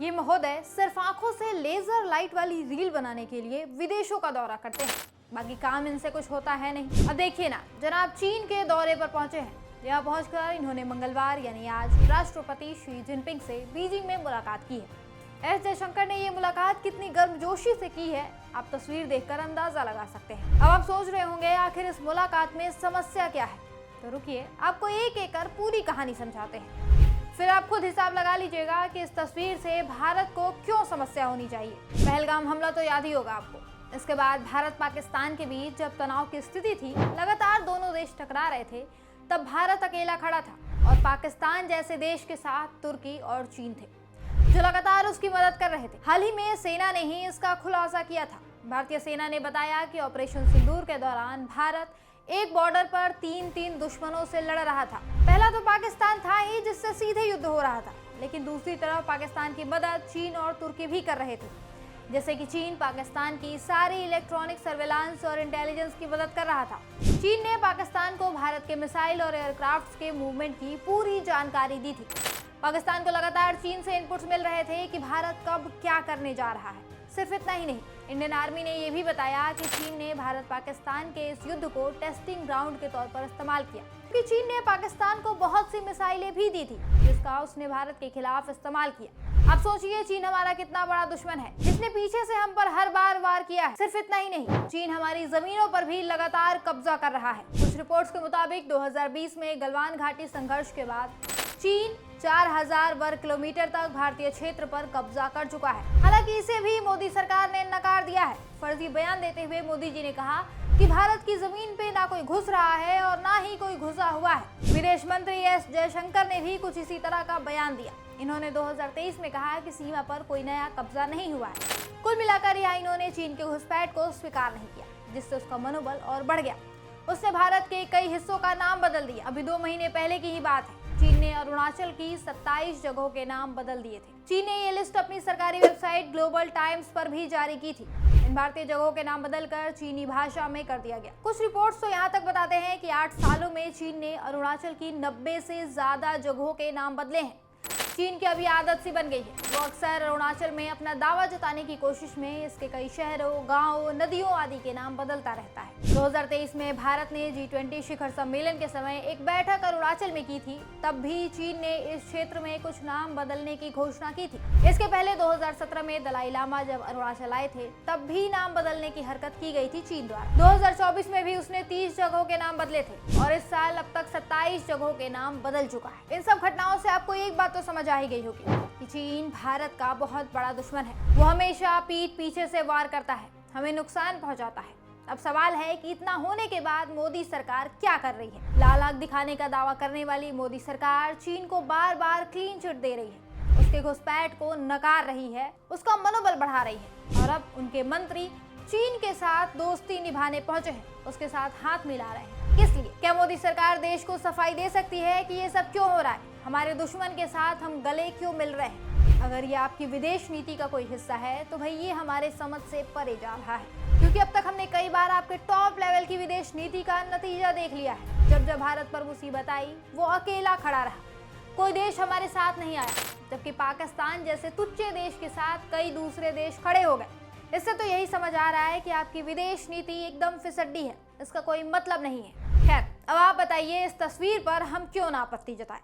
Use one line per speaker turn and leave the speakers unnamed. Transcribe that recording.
ये महोदय सिर्फ आंखों से लेजर लाइट वाली रील बनाने के लिए विदेशों का दौरा करते हैं, बाकी काम इनसे कुछ होता है नहीं। अब देखिए ना, जनाब चीन के दौरे पर पहुंचे हैं। यहाँ पहुंचकर इन्होंने मंगलवार यानी आज राष्ट्रपति शी जिनपिंग से बीजिंग में मुलाकात की है। एस जयशंकर ने ये मुलाकात कितनी गर्मजोशी से की है, आप तस्वीर देखकर अंदाजा लगा सकते हैं। अब आप सोच रहे होंगे आखिर इस मुलाकात में समस्या क्या है, तो रुकिए आपको एक एक कर पूरी कहानी समझाते हैं। फिर आप खुद हिसाब लगा लीजिएगा कि इस तस्वीर से भारत को क्यों समस्या होनी चाहिए। पहलगाम हमला तो याद ही होगा आपको। इसके बाद भारत पाकिस्तान के बीच जब तनाव की स्थिति थी, लगातार दोनों देश टकरा रहे थे, तब भारत अकेला खड़ा था और पाकिस्तान जैसे देश के साथ तुर्की और चीन थे जो लगातार उसकी मदद कर रहे थे। हाल ही में सेना ने ही इसका खुलासा किया था। भारतीय सेना ने बताया कि ऑपरेशन सिंदूर के दौरान भारत एक बॉर्डर पर तीन दुश्मनों से लड़ रहा था। पहला तो पाकिस्तान था ही जिससे सीधे युद्ध हो रहा था, लेकिन दूसरी तरफ पाकिस्तान की मदद चीन और तुर्की भी कर रहे थे। जैसे कि चीन पाकिस्तान की सारी इलेक्ट्रॉनिक सर्वेलांस और इंटेलिजेंस की मदद कर रहा था। चीन ने पाकिस्तान को भारत के मिसाइल और एयरक्राफ्ट के मूवमेंट की पूरी जानकारी दी थी। पाकिस्तान को लगातार चीन से इनपुट्स मिल रहे थे कि भारत कब क्या करने जा रहा है। सिर्फ इतना ही नहीं, इंडियन आर्मी ने यह भी बताया कि चीन ने भारत पाकिस्तान के इस युद्ध को टेस्टिंग ग्राउंड के तौर पर इस्तेमाल किया, क्योंकि चीन ने पाकिस्तान को बहुत सी मिसाइलें भी दी थी जिसका उसने भारत के खिलाफ इस्तेमाल किया। अब सोचिए चीन हमारा कितना बड़ा दुश्मन है, जिसने पीछे से हम पर हर बार वार किया है। सिर्फ इतना ही नहीं, चीन हमारी जमीनों पर भी लगातार कब्जा कर रहा है। कुछ रिपोर्ट्स के मुताबिक 2020 में गलवान घाटी संघर्ष के बाद चीन 4000 वर्ग किलोमीटर तक भारतीय क्षेत्र पर कब्जा कर चुका है। हालांकि इसे भी मोदी सरकार ने नकार दिया है। फर्जी बयान देते हुए मोदी जी ने कहा कि भारत की जमीन पे ना कोई घुस रहा है और ना ही कोई घुसा हुआ है। विदेश मंत्री एस जयशंकर ने भी कुछ इसी तरह का बयान दिया। इन्होंने 2023 में कहा कि सीमा पर कोई नया कब्जा नहीं हुआ है। कुल मिलाकर यहाँ इन्होंने चीन के घुसपैठ को स्वीकार नहीं किया, जिससे उसका मनोबल और बढ़ गया। उसने भारत के कई हिस्सों का नाम बदल दिया। अभी 2 महीने पहले की ही बात है, चीन ने अरुणाचल की 27 जगहों के नाम बदल दिए थे। चीन ने ये लिस्ट अपनी सरकारी वेबसाइट ग्लोबल टाइम्स पर भी जारी की थी। इन भारतीय जगहों के नाम बदलकर चीनी भाषा में कर दिया गया। कुछ रिपोर्ट्स तो यहाँ तक बताते हैं कि 8 सालों में चीन ने अरुणाचल की 90 से ज्यादा जगहों के नाम बदले हैं। चीन की अभी आदत सी बन गई है, वो अक्सर अरुणाचल में अपना दावा जताने की कोशिश में इसके कई शहरों, गांवों, नदियों आदि के नाम बदलता रहता है। 2023 में भारत ने G20 शिखर सम्मेलन के समय एक बैठक अरुणाचल में की थी, तब भी चीन ने इस क्षेत्र में कुछ नाम बदलने की घोषणा की थी। इसके पहले 2017 में दलाई लामा जब अरुणाचल आए थे, तब भी नाम बदलने की हरकत की गई थी चीन द्वारा। 2024 में भी उसने 30 जगहों के नाम बदले थे और इस साल अब तक 27 जगहों के नाम बदल चुका है। इन सब घटनाओं से आपको एक बात तो समझ आ ही गई होगी कि चीन भारत का बहुत बड़ा दुश्मन है। वो हमेशा पीठ पीछे से वार करता है, हमें नुकसान पहुंचाता है। अब सवाल है कि इतना होने के बाद मोदी सरकार क्या कर रही है। लाल आंख दिखाने का दावा करने वाली मोदी सरकार चीन को बार बार क्लीन चिट दे रही है, उसके घुसपैठ को नकार रही है, उसका मनोबल बढ़ा रही है और अब उनके मंत्री चीन के साथ दोस्ती निभाने पहुंचे हैं, उसके साथ हाथ मिला रहे हैं। किस लिए? क्या मोदी सरकार देश को सफाई दे सकती है कि ये सब क्यों हो रहा है? हमारे दुश्मन के साथ हम गले क्यों मिल रहे हैं? अगर ये आपकी विदेश नीति का कोई हिस्सा है तो भाई ये हमारे समझ से परे जा रहा है, क्योंकि अब तक हमने कई बार आपके टॉप लेवल की विदेश नीति का नतीजा देख लिया है। जब जब भारत पर मुसीबत आई, वो अकेला खड़ा रहा, कोई देश हमारे साथ नहीं आया, जबकि पाकिस्तान जैसे तुच्छ देश के साथ कई दूसरे देश खड़े हो गए। इससे तो यही समझ आ रहा है कि आपकी विदेश नीति एकदम फिसड्डी है, इसका कोई मतलब नहीं है। खैर, अब आप बताइए इस तस्वीर पर हम क्यों ना आपत्ति जताएं।